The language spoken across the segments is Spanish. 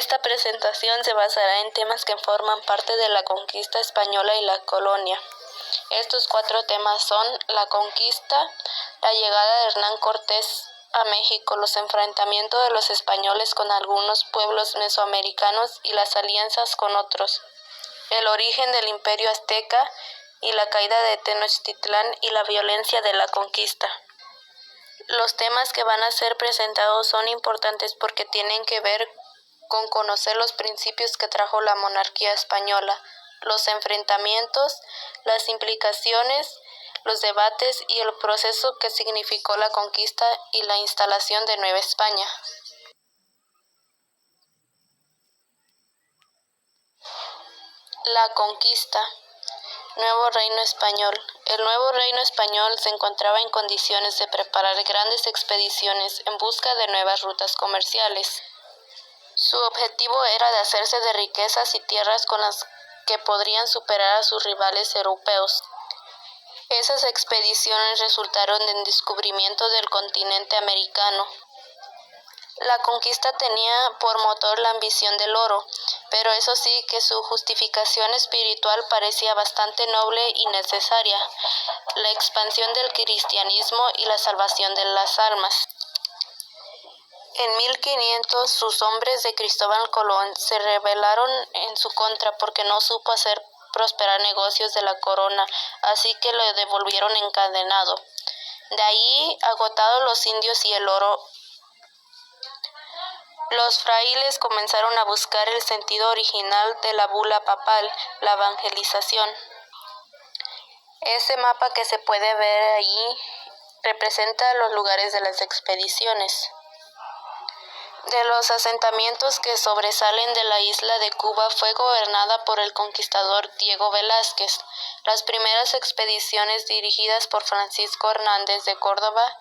Esta presentación se basará en temas que forman parte de la conquista española y la colonia. Estos 4 temas son la conquista, la llegada de Hernán Cortés a México, los enfrentamientos de los españoles con algunos pueblos mesoamericanos y las alianzas con otros, el origen del Imperio Azteca y la caída de Tenochtitlán y la violencia de la conquista. Los temas que van a ser presentados son importantes porque tienen que ver con conocer los principios que trajo la monarquía española, los enfrentamientos, las implicaciones, los debates y el proceso que significó la conquista y la instalación de Nueva España. La conquista. Nuevo Reino Español. El nuevo Reino Español se encontraba en condiciones de preparar grandes expediciones en busca de nuevas rutas comerciales. Su objetivo era de hacerse de riquezas y tierras con las que podrían superar a sus rivales europeos. Esas expediciones resultaron en descubrimiento del continente americano. La conquista tenía por motor la ambición del oro, pero eso sí que su justificación espiritual parecía bastante noble y necesaria, la expansión del cristianismo y la salvación de las almas. En 1500, sus hombres de Cristóbal Colón se rebelaron en su contra porque no supo hacer prosperar negocios de la corona, así que lo devolvieron encadenado. De ahí, agotados los indios y el oro, los frailes comenzaron a buscar el sentido original de la bula papal, la evangelización. Ese mapa que se puede ver ahí representa los lugares de las expediciones. De los asentamientos que sobresalen de la isla de Cuba fue gobernada por el conquistador Diego Velázquez. Las primeras expediciones dirigidas por Francisco Hernández de Córdoba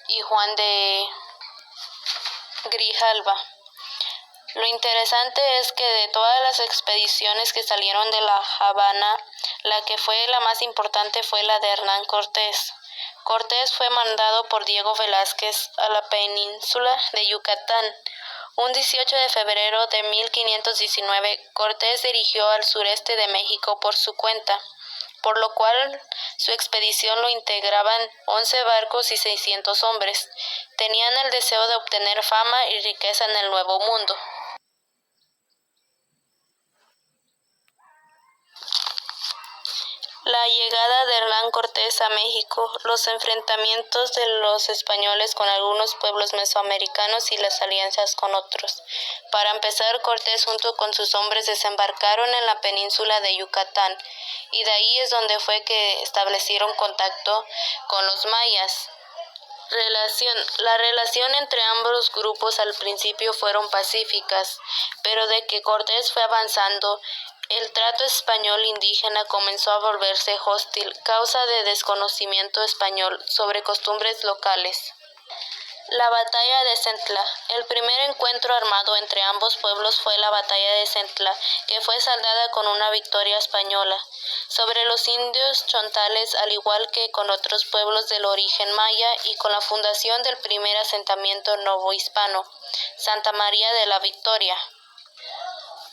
y Juan de Grijalva. Lo interesante es que de todas las expediciones que salieron de La Habana, la que fue la más importante fue la de Hernán Cortés. Cortés fue mandado por Diego Velázquez a la península de Yucatán. Un 18 de febrero de 1519, Cortés dirigió al sureste de México por su cuenta, por lo cual su expedición lo integraban 11 barcos y 600 hombres. Tenían el deseo de obtener fama y riqueza en el Nuevo Mundo. La llegada de Hernán Cortés a México, los enfrentamientos de los españoles con algunos pueblos mesoamericanos y las alianzas con otros. Para empezar, Cortés junto con sus hombres desembarcaron en la península de Yucatán, y de ahí es donde fue que establecieron contacto con los mayas. La relación entre ambos grupos al principio fueron pacíficas, pero de que Cortés fue avanzando, el trato español-indígena comenzó a volverse hostil, causa de desconocimiento español sobre costumbres locales. La batalla de Centla. El primer encuentro armado entre ambos pueblos fue la batalla de Centla, que fue saldada con una victoria española sobre los indios chontales, al igual que con otros pueblos del origen maya, y con la fundación del primer asentamiento novohispano, Santa María de la Victoria.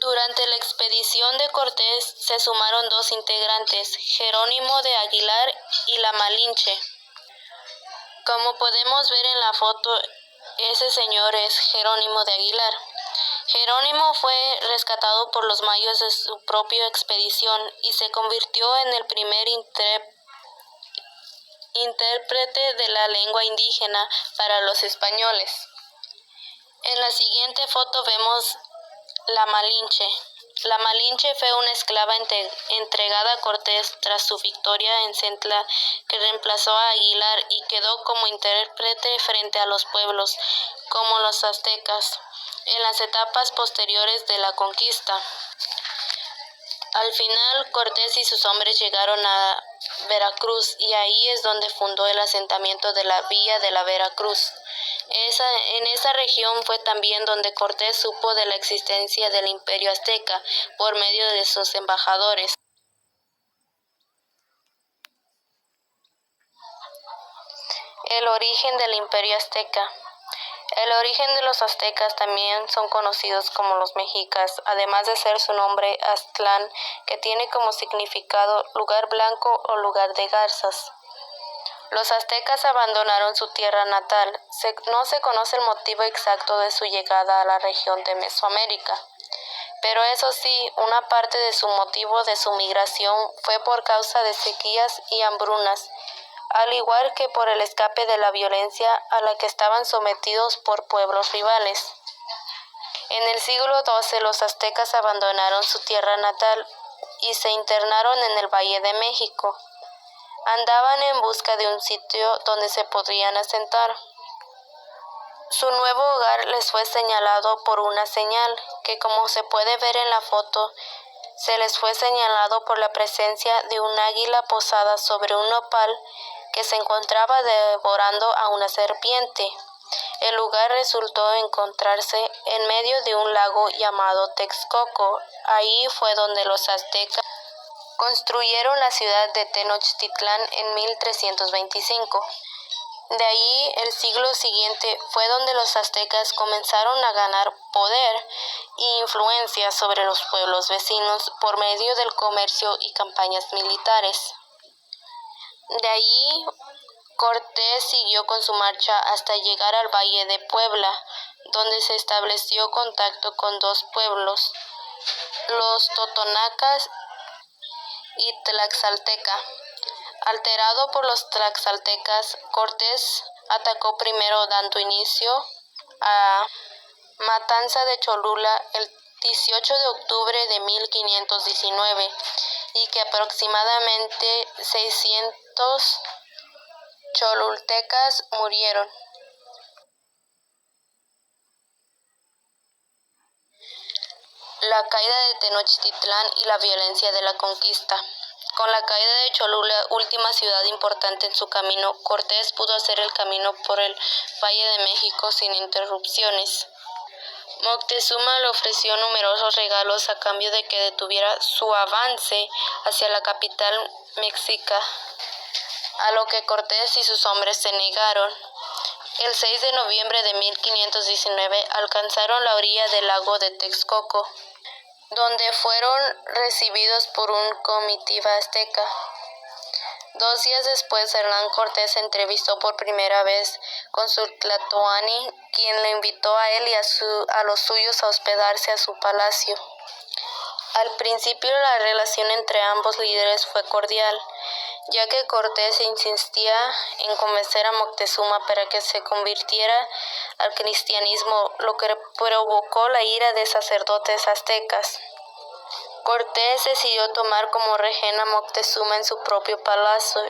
Durante la expedición de Cortés se sumaron 2 integrantes, Jerónimo de Aguilar y La Malinche. Como podemos ver en la foto, ese señor es Jerónimo de Aguilar. Jerónimo fue rescatado por los mayas de su propia expedición y se convirtió en el primer intérprete de la lengua indígena para los españoles. En la siguiente foto vemos La Malinche. La Malinche fue una esclava entregada a Cortés tras su victoria en Centla, que reemplazó a Aguilar y quedó como intérprete frente a los pueblos, como los aztecas, en las etapas posteriores de la conquista. Al final, Cortés y sus hombres llegaron a Veracruz, y ahí es donde fundó el asentamiento de la Villa de la Veracruz. En esa región fue también donde Cortés supo de la existencia del Imperio Azteca por medio de sus embajadores. El origen del Imperio Azteca. El origen de los aztecas también son conocidos como los mexicas, además de ser su nombre Aztlán, que tiene como significado lugar blanco o lugar de garzas. Los aztecas abandonaron su tierra natal. No se conoce el motivo exacto de su llegada a la región de Mesoamérica, pero eso sí, una parte de su motivo de su migración fue por causa de sequías y hambrunas, al igual que por el escape de la violencia a la que estaban sometidos por pueblos rivales. En el siglo XII los aztecas abandonaron su tierra natal y se internaron en el Valle de México. Andaban en busca de un sitio donde se podrían asentar. Su nuevo hogar les fue señalado por una señal, que como se puede ver en la foto, se les fue señalado por la presencia de un águila posada sobre un nopal que se encontraba devorando a una serpiente. El lugar resultó encontrarse en medio de un lago llamado Texcoco. Ahí fue donde los aztecas construyeron la ciudad de Tenochtitlán en 1325. De ahí, el siglo siguiente fue donde los aztecas comenzaron a ganar poder e influencia sobre los pueblos vecinos por medio del comercio y campañas militares. De ahí, Cortés siguió con su marcha hasta llegar al Valle de Puebla, donde se estableció contacto con dos pueblos, los totonacas y tlaxalteca. Alterado por los tlaxaltecas, Cortés atacó primero dando inicio a matanza de Cholula el 18 de octubre de 1519 y que aproximadamente 600 cholultecas murieron. La caída de Tenochtitlán y la violencia de la conquista. Con la caída de Cholula, última ciudad importante en su camino, Cortés pudo hacer el camino por el Valle de México sin interrupciones. Moctezuma le ofreció numerosos regalos a cambio de que detuviera su avance hacia la capital mexica, a lo que Cortés y sus hombres se negaron. El 6 de noviembre de 1519 alcanzaron la orilla del lago de Texcoco, donde fueron recibidos por una comitiva azteca. 2 días después, Hernán Cortés se entrevistó por primera vez con su tlatoani, quien le invitó a él y a los suyos a hospedarse a su palacio. Al principio, la relación entre ambos líderes fue cordial, ya que Cortés insistía en convencer a Moctezuma para que se convirtiera al cristianismo, lo que provocó la ira de sacerdotes aztecas. Cortés decidió tomar como rehén a Moctezuma en su propio palacio,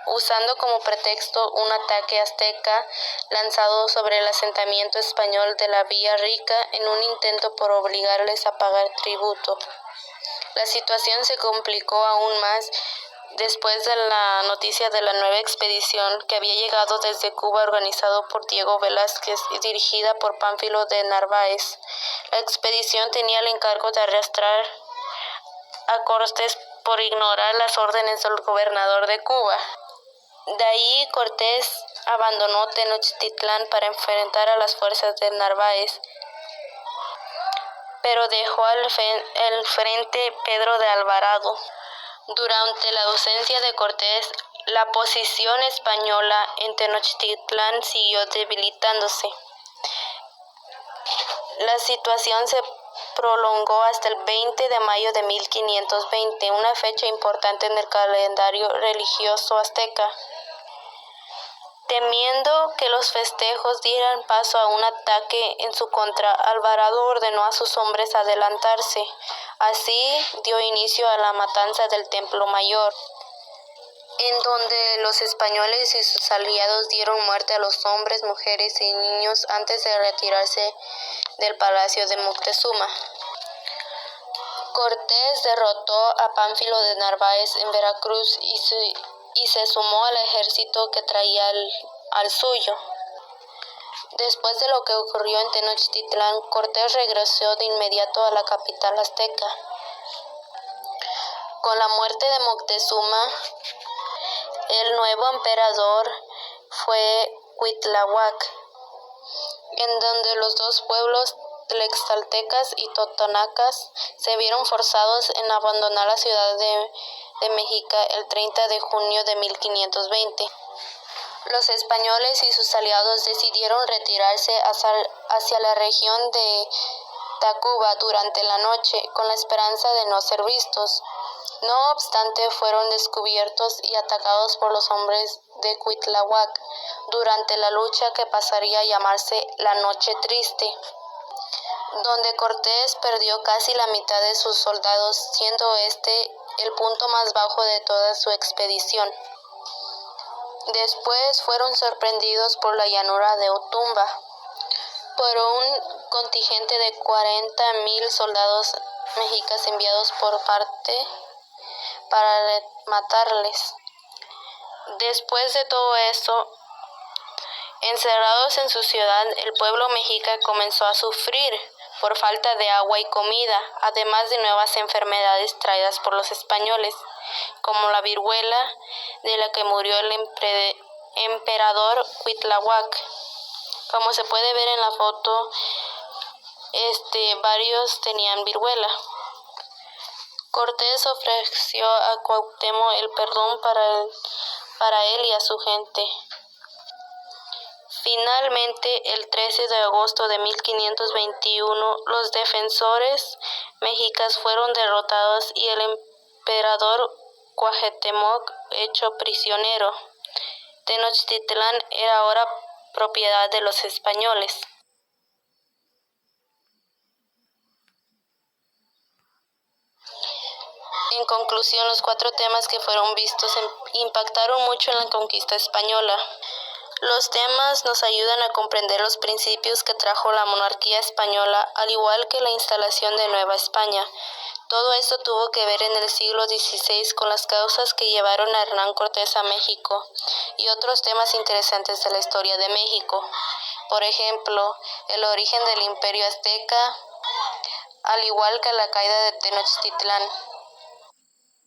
usando como pretexto un ataque azteca lanzado sobre el asentamiento español de la Villa Rica en un intento por obligarles a pagar tributo. La situación se complicó aún más después de la noticia de la nueva expedición que había llegado desde Cuba, organizado por Diego Velázquez y dirigida por Pánfilo de Narváez. La expedición tenía el encargo de arrastrar a Cortés por ignorar las órdenes del gobernador de Cuba. De ahí Cortés abandonó Tenochtitlán para enfrentar a las fuerzas de Narváez, pero dejó al frente Pedro de Alvarado. Durante la ausencia de Cortés, la posición española en Tenochtitlán siguió debilitándose. La situación se prolongó hasta el 20 de mayo de 1520, una fecha importante en el calendario religioso azteca. Temiendo que los festejos dieran paso a un ataque en su contra, Alvarado ordenó a sus hombres adelantarse. Así dio inicio a la matanza del Templo Mayor, en donde los españoles y sus aliados dieron muerte a los hombres, mujeres y niños antes de retirarse del palacio de Moctezuma. Cortés derrotó a Pánfilo de Narváez en Veracruz y se sumó al ejército que traía al suyo. Después de lo que ocurrió en Tenochtitlán, Cortés regresó de inmediato a la capital azteca. Con la muerte de Moctezuma, el nuevo emperador fue Cuitláhuac. en donde los dos pueblos tlaxcaltecas y totonacas se vieron forzados en abandonar la ciudad de México el 30 de junio de 1520. Los españoles y sus aliados decidieron retirarse hacia la región de Tacuba durante la noche, con la esperanza de no ser vistos. No obstante, fueron descubiertos y atacados por los hombres de Cuitláhuac durante la lucha que pasaría a llamarse la Noche Triste, donde Cortés perdió casi la mitad de sus soldados, siendo este el punto más bajo de toda su expedición. Después fueron sorprendidos por la llanura de Otumba por un contingente de 40,000 soldados mexicas enviados por parte para matarles. Después de todo esto, encerrados en su ciudad, el pueblo mexica comenzó a sufrir por falta de agua y comida, además de nuevas enfermedades traídas por los españoles, como la viruela, de la que murió el emperador Cuitláhuac. Como se puede ver en la foto, varios tenían viruela. Cortés ofreció a Cuauhtémoc el perdón para él y a su gente. Finalmente, el 13 de agosto de 1521, los defensores mexicas fueron derrotados y el emperador Cuauhtémoc hecho prisionero. Tenochtitlán era ahora propiedad de los españoles. En conclusión, los 4 temas que fueron vistos impactaron mucho en la conquista española. Los temas nos ayudan a comprender los principios que trajo la monarquía española, al igual que la instalación de Nueva España. Todo esto tuvo que ver en el siglo XVI con las causas que llevaron a Hernán Cortés a México y otros temas interesantes de la historia de México. Por ejemplo, el origen del Imperio Azteca, al igual que la caída de Tenochtitlán.